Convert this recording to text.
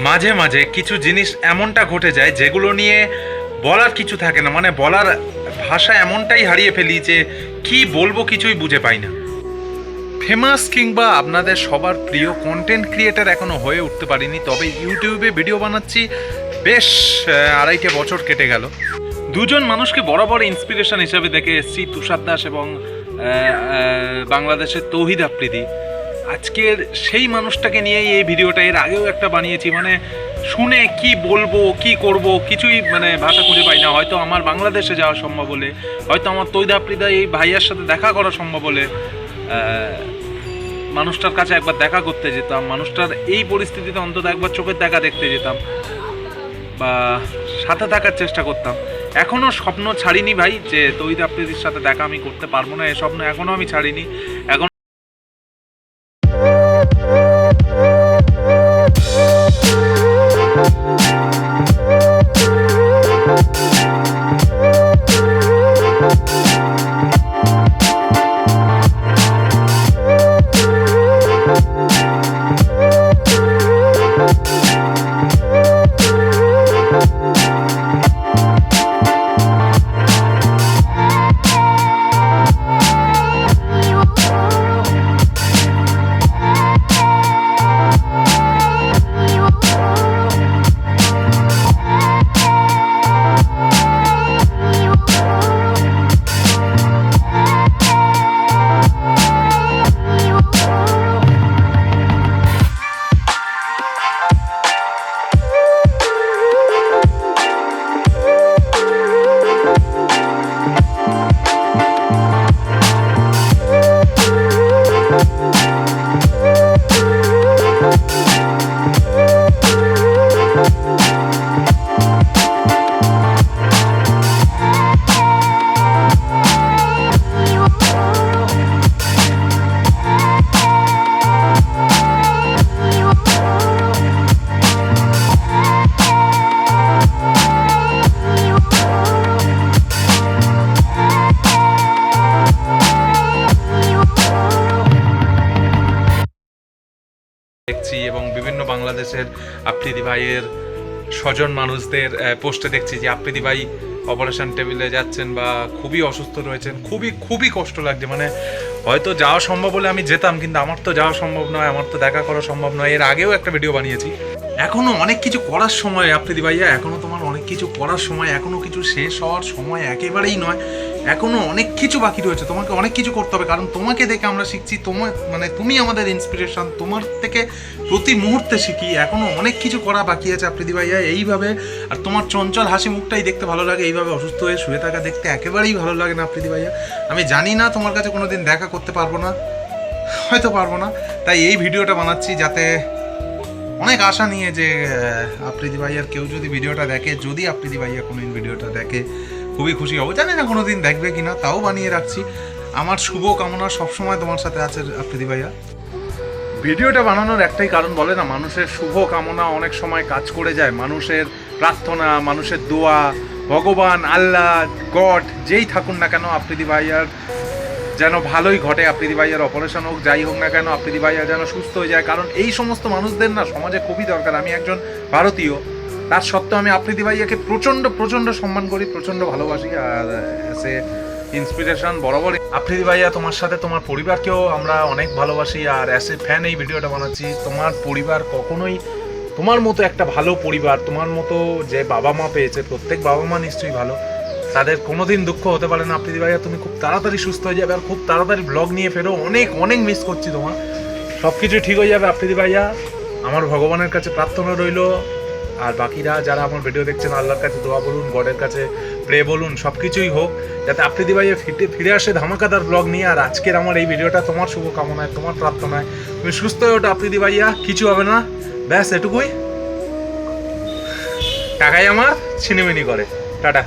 মাঝে মাঝে কিছু জিনিস এমনটা ঘটে যায় যেগুলো নিয়ে বলার কিছু থাকে না, মানে বলার ভাষা এমনটাই হারিয়ে ফেলি যে কি বলবো কিছুই বুঝে পাই না। ফেমাস কিংবা আপনাদের সবার প্রিয় কন্টেন্ট ক্রিয়েটার এখনো হয়ে উঠতে পারিনি, তবে ইউটিউবে ভিডিও বানাচ্ছি বেশ 2.5 বছর কেটে গেল। দুজন মানুষকে বরাবর ইন্সপিরেশন হিসেবে দেখে এসেছি, তুষার দাস এবং বাংলাদেশের তৌহিদ আফ্রিদি। আজকের সেই মানুষটাকে নিয়েই এই ভিডিওটা, এর আগেও একটা বানিয়েছি, মানে শুনে কি বলবো কি করব কিছুই মানে ভাষা খুঁজে পাই না। হয়তো আমার বাংলাদেশে যাওয়া সম্ভব হলে, হয়তো আমার তৌহিদ আফ্রিদা এই ভাইয়ার সাথে দেখা করা সম্ভব হলে মানুষটার কাছে একবার দেখা করতে যেতাম, মানুষটার এই পরিস্থিতিতে অন্তত একবার চোখের দেখা দেখতে যেতাম বা সাথে থাকার চেষ্টা করতাম। এখনও স্বপ্ন ছাড়িনি ভাই যে তৌহিদ আফ্রিদির সাথে দেখা আমি করতে পারবো না, এই স্বপ্ন এখনও আমি ছাড়িনি। এখন দেখছি এবং বিভিন্ন বাংলাদেশের আফ্রিদি ভাইয়ের স্বজন মানুষদের পোস্টে দেখছি যে আফ্রিদি ভাই অপারেশন টেবিলে যাচ্ছেন বা খুবই অসুস্থ রয়েছেন। খুবই খুবই কষ্ট লাগছে, মানে হয়তো যাওয়া সম্ভব হলে আমি যেতাম, কিন্তু আমার তো যাওয়া সম্ভব নয়, আমার তো দেখা করা সম্ভব নয়। এর আগেও একটা ভিডিও বানিয়েছি। এখনও অনেক কিছু করার সময় আফ্রিদি ভাইয়া, এখনও তোমার অনেক কিছু করার সময়, এখনও কিছু শেষ হওয়ার সময় একেবারেই নয়। এখনও অনেক কিছু বাকি রয়েছে, তোমাকে অনেক কিছু করতে হবে, কারণ তোমাকে দেখে আমরা শিখছি, তোমার মানে তুমি আমাদের ইন্সপিরেশন, তোমার থেকে প্রতি মুহূর্তে শিখি। এখনও অনেক কিছু করা বাকি আছে আফ্রিদি ভাইয়া এইভাবে। আর তোমার চঞ্চল হাসি মুখটাই দেখতে ভালো লাগে, এইভাবে অসুস্থ হয়ে শুয়ে থাকা দেখতে একেবারেই ভালো লাগে না আফ্রিদি ভাইয়া। আমি জানি না তোমার কাছে কোনো দিন দেখা করতে পারবো না, হয়তো পারবো না, তাই এই ভিডিওটা বানাচ্ছি যাতে অনেক আশা নিয়ে যে আফ্রিদি ভাইয়ার কেউ যদি ভিডিওটা দেখে, যদি আফ্রিদি ভাইয়া কোনো দিন ভিডিওটা দেখে খুবই খুশি হবো। জানি না কোনো দিন দেখবে কিনা, তাও বানিয়ে রাখছি। আমার শুভ কামনা সবসময় তোমার সাথে আছে আফ্রিদি ভাইয়া। ভিডিওটা বানানোর একটাই কারণ, বলে না মানুষের শুভ কামনা অনেক সময় কাজ করে যায়, মানুষের প্রার্থনা, মানুষের দোয়া, ভগবান, আল্লাহ, গড যেই থাকুন না কেন আফ্রিদি ভাইয়ার যেন ভালোই ঘটে। আফ্রিদি ভাইয়ার অপারেশন হোক, যাই হোক না কেন আফ্রিদি ভাইয়া যেন সুস্থ হয়ে যায়, কারণ এই সমস্ত মানুষদের না সমাজে খুবই দরকার। আমি একজন ভারতীয়, তার সত্ত্বেও আমি আফ্রিদি ভাইয়াকে প্রচণ্ড প্রচণ্ড সম্মান করি, প্রচণ্ড ভালোবাসি, আর সে ইন্সপিরেশন বরাবর। আফ্রিদি ভাইয়া তোমার সাথে তোমার পরিবারকেও আমরা অনেক ভালোবাসি, আর অ্যাজ এ ফ্যান এই ভিডিওটা বানাচ্ছি। তোমার পরিবার কখনোই তোমার মতো একটা ভালো পরিবার, তোমার মতো যে বাবা মা পেয়েছে, প্রত্যেক বাবা মা নিশ্চয়ই ভালো, তাদের কোনোদিন দুঃখ হতে পারে না। আফ্রিদি ভাইয়া তুমি খুব তাড়াতাড়ি সুস্থ হয়ে যাবে, আর খুব তাড়াতাড়ি ব্লগ নিয়ে ফেরো। অনেক অনেক মিস করছি তোমার, সব কিছু ঠিক হয়ে যাবে আফ্রিদি ভাইয়া। আমার ভগবানের কাছে প্রার্থনা রইল, আর বাকিরা যারা আমার ভিডিও দেখছেন আল্লাহর কাছে দোয়া বলুন, গডের কাছে প্রে বলুন, সব কিছুই হোক যাতে আফ্রিদি ভাইয়া ফিরে আসে ধামাকাদার ব্লগ নিয়ে। আর আজকের আমার এই ভিডিওটা তোমার শুভ কামনায়, তোমার প্রার্থনায় তুমি সুস্থ হয়ে ওঠো আফ্রিদি ভাইয়া, কিছু হবে না, ব্যাস এটুকুই। টাকাই আমার ছিনিমিনি করে। টাটা।